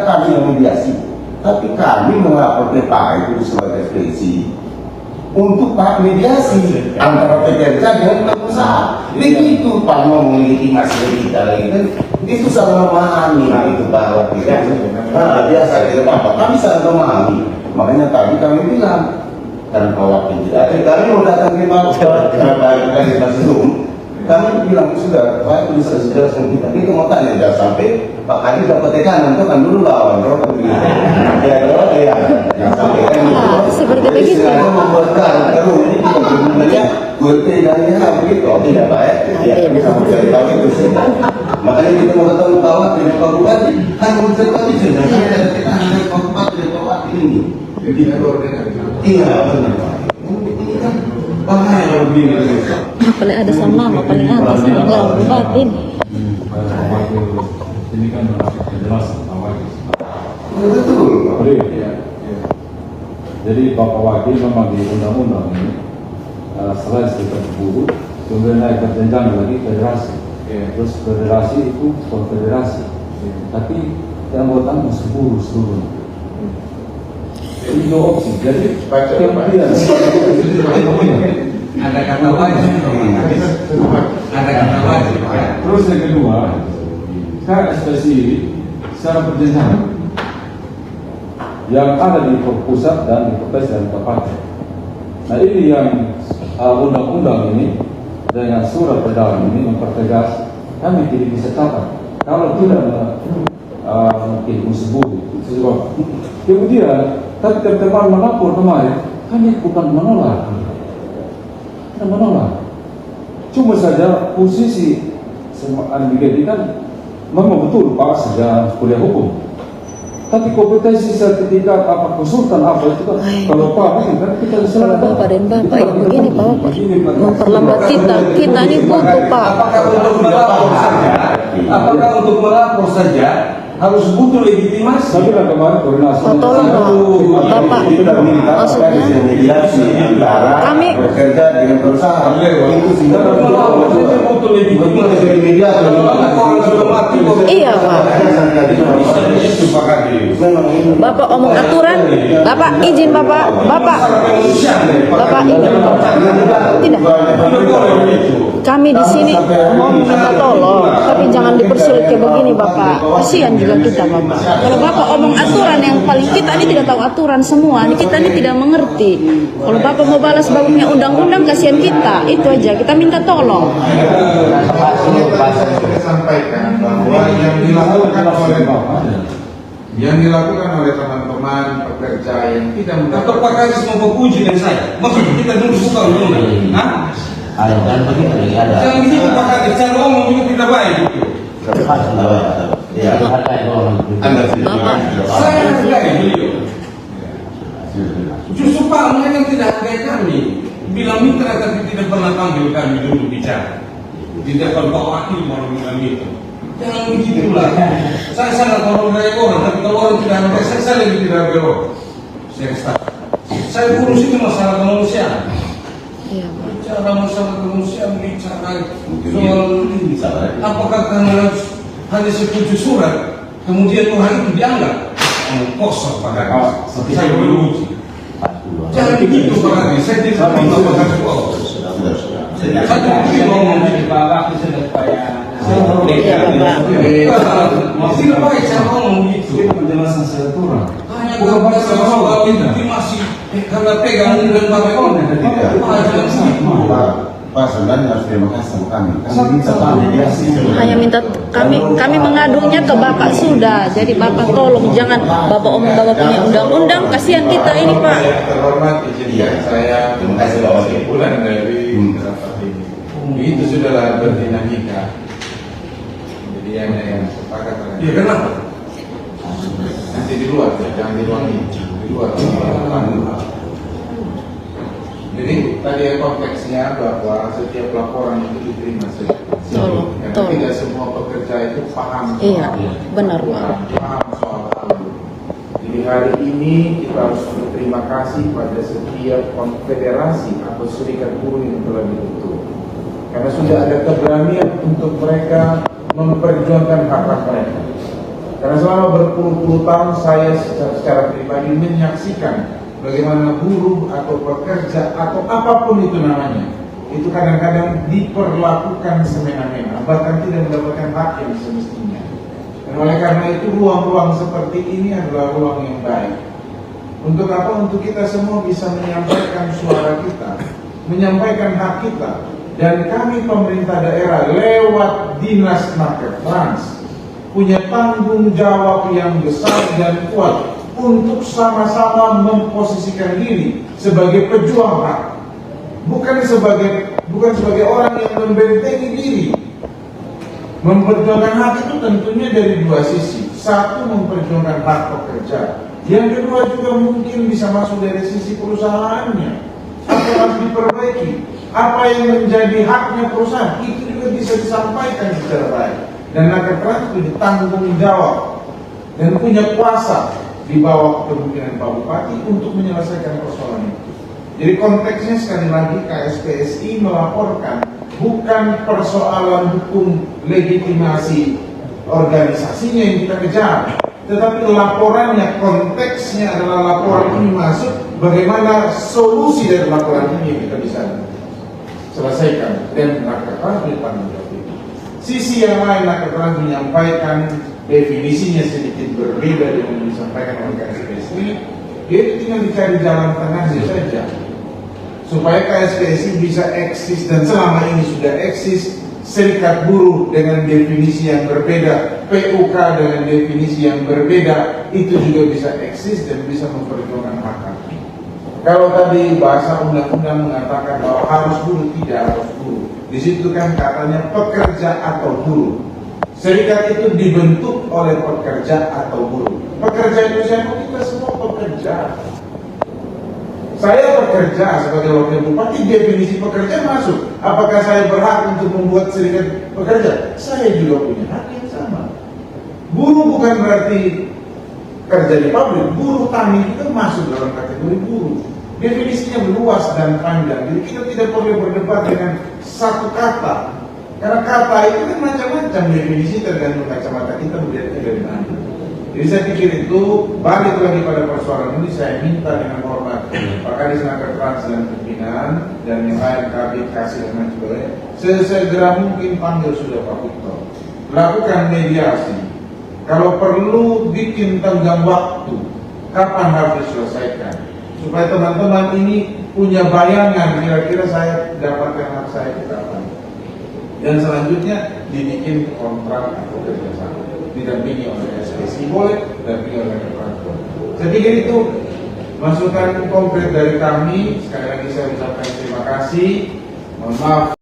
kami yang mediasi, tapi kami melapor ke Pak itu sebagai ekspresi untuk Pak mediasi antara pekerja dengan pengusaha. Begitu Pak mau melegitimasi kita itu sangat memahami itu Pak Wakil. Biasa kita Pak, kami sangat memahami. Makanya tadi kami bilang karena Pak Wakil tidak ada, kami mau datang ke Pak Zoom. Kami bilang sudah, Pak bisa jelaskan kita mau tanya jangan sampai Pak Kadi dapat tekanan itu kan dulu lawan, ya, sampai kan seperti begitu. Jadi membuat terus ini kita sebenarnya berbedanya begitu, tidak baik. Ya, kita mencari tahu itu sih. Makanya kita mau ketemu kawan dengan Pak Bupati, kan mencari tahu itu. Jadi ada tekanan dari Pak Bupati dan Pak Wakil ini. Jadi iya benar. Bahaya lebih paling ada sama nama paling atas yang lawan Bupati ini kan jelas betul. Jadi Bapak Wakil memang di undang-undang ini selain serikat buruh kemudian naik berjenjang lagi federasi. Terus federasi itu konfederasi, tapi yang anggota masih buruh seluruh. Jadi no opsi. Jadi kemudian ada kata wajib, ada kata wajib. Terus yang kedua, KSPSI secara berjenjang yang ada di pusat dan di provinsi dan kabupaten. Nah ini yang undang-undang ini dengan surat edaran ini mempertegas kami tidak bisa catat kalau tidak mungkin musuh. Kemudian tapi teman-teman melapor kemarin kami bukan menolak. Cuma saja posisi Andi kan memang betul Pak sejak kuliah hukum. Tapi kompetensi sertifikat apa konsultan apa itu kan kalau Pak kan kita selalu Bapak dan Bapak yang begini Pak memperlambat kita ini butuh Pak. Apakah untuk melapor saja harus butuh legitimasi? Tapi lah kemarin koordinasi. Tolong Bapak maksudnya mediasi antara kami bekerja dengan perusahaan itu sudah butuh legitimasi. iya Pak. Bapak omong aturan, Bapak izin Bapak ini tidak. Kami di sini mau minta tolong, tapi jangan dipersulit kayak begini Bapak. Kasihan juga kita Bapak. Kalau Bapak omong aturan yang paling kita ini tidak tahu aturan semua, kita ini tidak mengerti. Kalau Bapak mau balas babnya undang-undang, kasihan kita. Itu aja, kita minta tolong. Saya sampaikan bahwa yang dilakukan oleh teman-teman pekerja yang tidak Atau Pak Kadis mau berpuji dengan saya? Maksudnya kita dulu suka undang-undang. ada dan begitu ada. Jangan begitu Pak Kadis, cara ngomong juga tidak baik. Ya, Anda Saya hargai beliau. Justru Pak mereka tidak hargai kami. Bilang mitra tapi tidak pernah panggil kami dulu bicara. Tidak kalau Pak Wakil mau bilang itu. Jangan begitulah. Saya sangat menghargai orang, tapi kalau orang tidak hargai saya lebih tidak hargai orang. Saya urus itu masalah kemanusiaan. Iya. Bicara masalah kemanusiaan, bicara soal ini. Apakah karena hanya 7 surat, kemudian orang itu dianggap kosong Pak Kadis? Saya beruji. Jangan begitu Pak Kadis, saya tidak terima Pak Kadis. Saya tidak ngomong begini Pak Wakil sudah supaya tidak baik saya ngomong begitu. Penjelasan secara aturan. Hanya gambar soal legitimasi karena pegang dan pakai Pak sebenarnya harus terima kasih sama kami. Kami minta mediasi. Hanya minta kami mengadunya ke Bapak sudah. Jadi Bapak tolong jangan Bapak omong Bapak punya undang-undang, kasihan kita ini Pak. terhormat izin saya kesimpulan dari rapat ini. Itu sudahlah berdinamika. Jadi yang sepakat. Iya kenapa? Nanti di luar, jangan di ruang ini. Di luar. Jadi tadi konteksnya bahwa setiap laporan itu diterima Tolong. karena tidak semua pekerja itu paham soal Iya, benar Pak. paham soal hal itu. Jadi hari ini kita harus berterima kasih pada setiap konfederasi atau serikat buruh yang telah dibentuk, karena sudah ada keberanian untuk mereka memperjuangkan hak-hak mereka. Karena selama berpuluh-puluh tahun saya secara pribadi menyaksikan bagaimana buruh atau pekerja atau apapun itu namanya, itu kadang-kadang diperlakukan semena-mena, bahkan tidak mendapatkan hak yang semestinya. Dan oleh karena itu ruang-ruang seperti ini adalah ruang yang baik. Untuk apa? Untuk kita semua bisa menyampaikan suara kita, menyampaikan hak kita. Dan kami pemerintah daerah lewat Dinas Nakertrans punya tanggung jawab yang besar dan kuat untuk sama-sama memposisikan diri sebagai pejuang hak, bukan sebagai orang yang membentengi diri. Memperjuangkan hak itu tentunya dari dua sisi. Satu, memperjuangkan hak pekerja. Yang kedua juga mungkin bisa masuk dari sisi perusahaannya. Apa yang harus diperbaiki? Apa yang menjadi haknya perusahaan? Itu juga bisa disampaikan secara baik. Dan Nakertrans itu ditanggung jawab dan punya kuasa di bawah kepemimpinan Pak Bupati untuk menyelesaikan persoalan itu. Jadi konteksnya sekali lagi KSPSI melaporkan bukan persoalan hukum legitimasi organisasinya yang kita kejar, tetapi laporannya, konteksnya adalah laporan ini masuk, bagaimana solusi dari laporan ini yang kita bisa selesaikan dan Nakertrans bertanggung jawab. Sisi yang lain Nakertrans menyampaikan definisinya sedikit berbeda dengan yang disampaikan oleh KSPSI. Dia tinggal dicari jalan tengahnya saja supaya KSPSI bisa eksis, dan selama ini sudah eksis. Serikat buruh dengan definisi yang berbeda, PUK dengan definisi yang berbeda, itu juga bisa eksis dan bisa memperjuangkan hak. Kalau tadi bahasa undang-undang mengatakan bahwa harus buruh, tidak harus buruh. Di situ kan katanya pekerja atau buruh. Serikat itu dibentuk oleh pekerja atau buruh. Pekerja itu siapa? Kita semua pekerja. Saya bekerja sebagai wakil bupati, definisi pekerja masuk. Apakah saya berhak untuk membuat serikat pekerja? Saya juga punya hak yang sama. Buruh bukan berarti kerja di pabrik. Buruh tani itu masuk dalam kategori buruh. Definisinya luas dan panjang. Jadi kita tidak perlu berdebat dengan satu kata. Karena kata itu kan macam-macam definisi, tergantung kacamata kita melihatnya dari mana. Jadi saya pikir itu balik lagi pada persoalan ini. Saya minta dengan hormat Pak Kadis Nakertrans dan pimpinan dan yang lain Kabit Kasih dan lain sebagainya, sesegera mungkin panggil sudah Pak Victor, lakukan mediasi. Kalau perlu bikin tenggang waktu kapan harus diselesaikan, supaya teman-teman ini punya bayangan kira-kira saya dapatkan hak saya ke kapan. Dan selanjutnya dibikin kontrak atau kerjasama, didampingi oleh SPSI boleh, didampingi oleh Nakertrans. Saya pikir itu masukan konkret dari kami. Sekali lagi saya ucapkan terima kasih. Mohon maaf